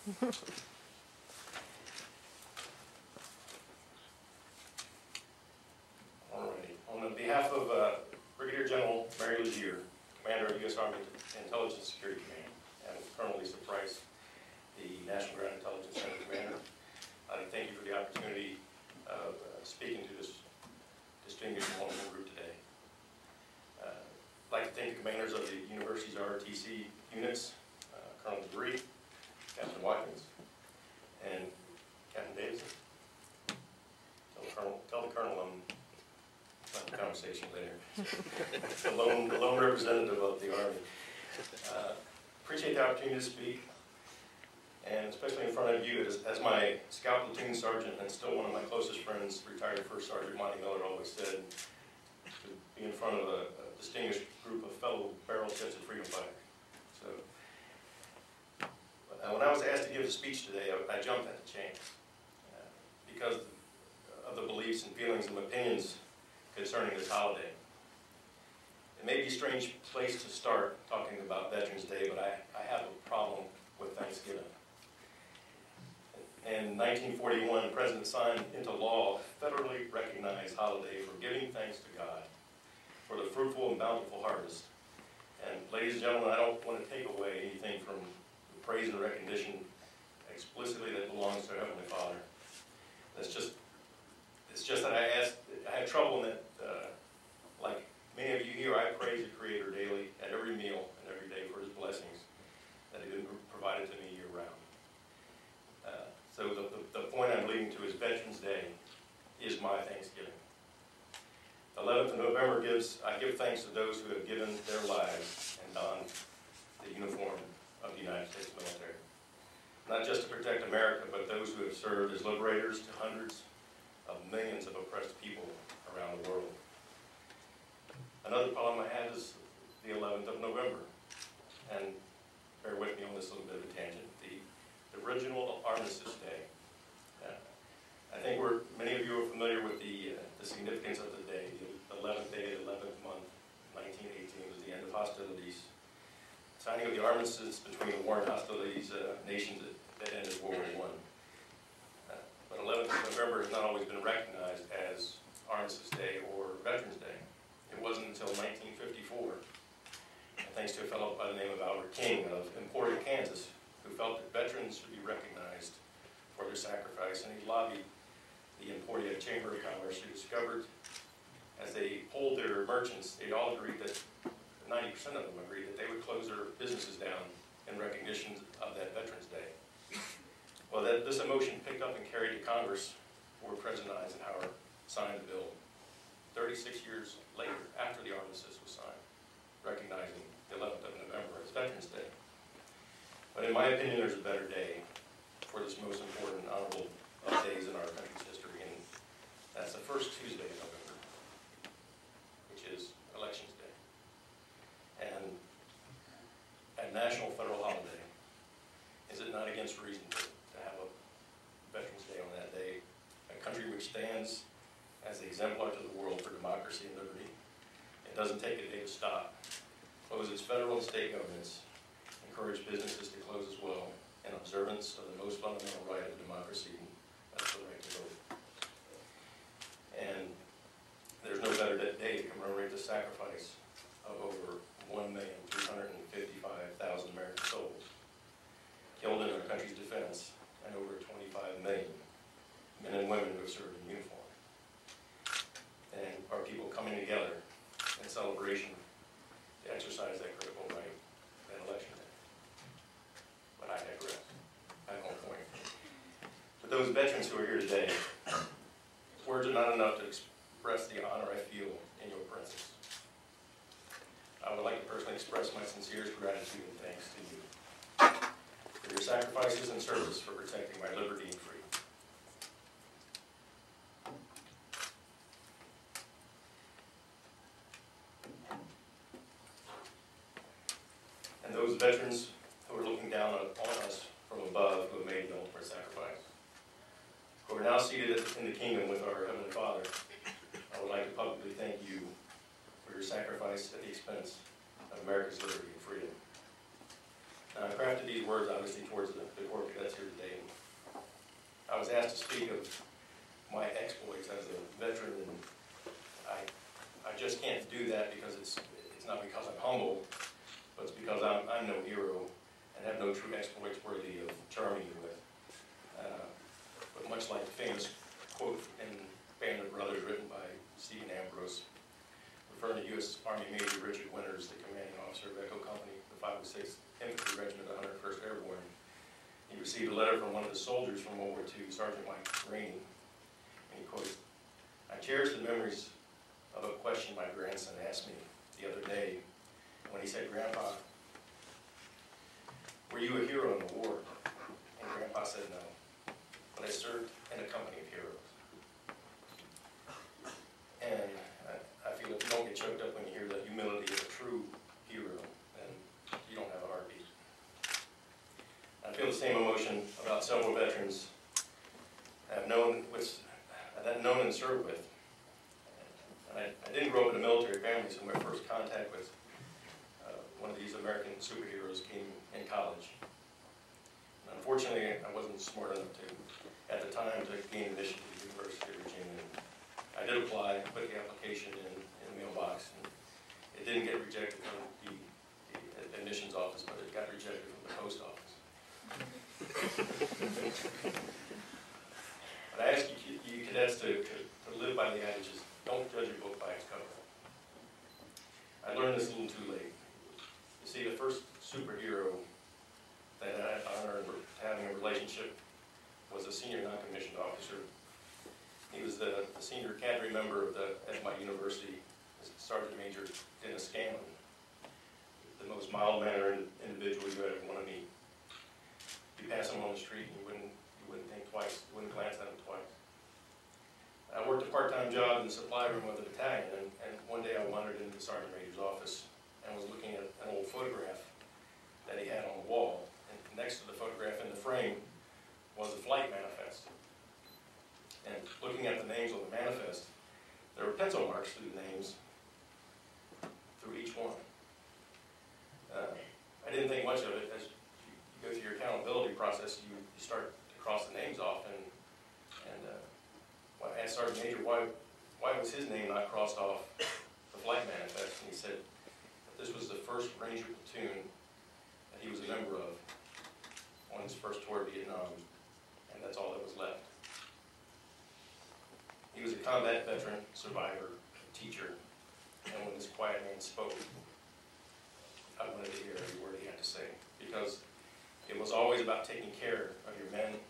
Alrighty. On behalf of Brigadier General Mary Legier, Commander of U.S. Army Intelligence Security Command, and Colonel Lisa Price, the National Ground Intelligence Center Commander, I'd like to thank you for the opportunity of speaking to this distinguished and wonderful group today. I'd like to thank the commanders of the university's ROTC units, Colonel DeBree, Captain Watkins, and Captain Davidson. Tell the Colonel I'm not the conversation later. the lone representative of the Army. Appreciate the opportunity to speak, and especially in front of you as my scout platoon sergeant and still one of my closest friends, retired First Sergeant Monty Miller, always said, to be in front of a distinguished group of fellow barrel-chested freedom fighters. So, when I was asked to give a speech today, I jumped at the chance because of the beliefs and feelings and opinions concerning this holiday. It may be a strange place to start talking about Veterans Day, but I have a problem with Thanksgiving. In 1941, the President signed into law a federally recognized holiday for giving thanks to God for the fruitful and bountiful harvest. And ladies and gentlemen, I don't want to take away anything from the praise and recognition explicitly that belongs to our Heavenly Father. It's just that I had trouble in that, like many of you here, I praise the Creator daily at every meal and every day for His blessings that He's provided to me year-round. So the point I'm leading to is Veterans Day is my Thanksgiving. The 11th of November I give thanks to those who have given their lives and donned the uniform of the United States military. Not just to protect America, but those who have served as liberators to hundreds of millions of oppressed people around the world. Another problem I had is the 11th of November. And bear with me on this little bit of a tangent. The original Armistice Day. I think many of you are familiar with the significance of the day. The 11th day, the 11th month, 1918 was the end of hostilities. Signing of the armistice between the war and hostilities nations that ended World War I. But 11th of November has not always been recognized as Armistice Day or Veterans Day. It wasn't until 1954, thanks to a fellow by the name of Albert King of Emporia, Kansas, who felt that veterans should be recognized for their sacrifice, and he lobbied the Emporia Chamber of Commerce, who discovered, as they polled their merchants, they all agreed that 90% of them agreed that they would close their businesses down in recognition of that Veterans Day. Well, this emotion picked up and carried to Congress, where President Eisenhower signed the bill 36 years later, after the armistice was signed, recognizing the 11th of November as Veterans Day. But in my opinion, there's a better day for this most important and honorable of days in our country's history, and that's the first Tuesday of November, which is Elections Day. And a national federal holiday, is it not against reason to have a Veterans Day on that day? A country which stands as the exemplar to the world for democracy and liberty. It doesn't take a day to stop. Close its federal and state governments, encourage businesses to close as well, in observance of the most fundamental right of democracy, and that's the right to vote. And there's no better day to commemorate the sacrifice of over 1,355,000 American souls killed in our country's defense, and over 25 million men and women who have served in uniform. And our people coming together in celebration to exercise that critical right at Election Day. But I digress. I have no point. For those veterans who are here today, words are not enough to express the honor I feel in your presence. I would like to personally express my sincerest gratitude and thanks to you for your sacrifices and service for protecting my liberty and freedom. And those veterans who are looking down on us from above, who have made the ultimate sacrifice, who are now seated in the kingdom with our Heavenly Father, I would like to publicly thank you for your sacrifice at the expense of America's liberty and freedom. Now, I crafted these words, obviously, towards the Corps cadets here veteran, and I just can't do that because it's not because I'm humble, but it's because I'm no hero and have no true exploits worthy of charming you with. But much like the famous quote in Band of Brothers written by Stephen Ambrose, referring to U.S. Army Major Richard Winters, the commanding officer of Echo Company, the 506th Infantry Regiment, 101st Airborne. He received a letter from one of the soldiers from World War II, Sergeant Mike Rainey, and he quotes, "I cherish the memories of a question my grandson asked me the other day when he said, 'Grandpa, were you a hero in the war?' And Grandpa said, 'No, but I served in a company of heroes.'" And I feel if you don't get choked up when you hear the humility of a true hero, then you don't have a heartbeat. I feel the same emotion about several veterans I've known and served with. And I didn't grow up in a military family, so my first contact with one of these American superheroes came in college. And unfortunately, I wasn't smart enough at the time, to gain admission to the University of Virginia. I did apply, put the application in the mailbox, and it didn't get rejected from the admissions office, but it got rejected from the post office. But I ask you cadets to live by the adages, don't judge a book by its cover. I learned this a little too late. You see, the first superhero that I had honored having a relationship was a senior non-commissioned officer. He was the senior cadre member at my university, Sergeant Major Dennis Scanlon, the most mild-mannered individual you ever want to meet. You pass him on the street and you wouldn't think twice, you wouldn't glance at him twice. I worked a part-time job in the supply room of the battalion, and one day I wandered into the Sergeant Major's office and was looking at an old photograph that he had on the wall. And next to the photograph in the frame was a flight manifest. And looking at the names on the manifest, there were pencil marks through the names, through each one. I didn't think much of it. As you go through your accountability process, you start to cross the names off. And I asked Sergeant Major why was his name not crossed off the flight manifest, and he said that this was the first Ranger platoon that he was a member of on his first tour of Vietnam, and that's all that was left. He was a combat veteran, survivor, teacher, and when this quiet man spoke, I wanted to hear every word he had to say, because it was always about taking care of your men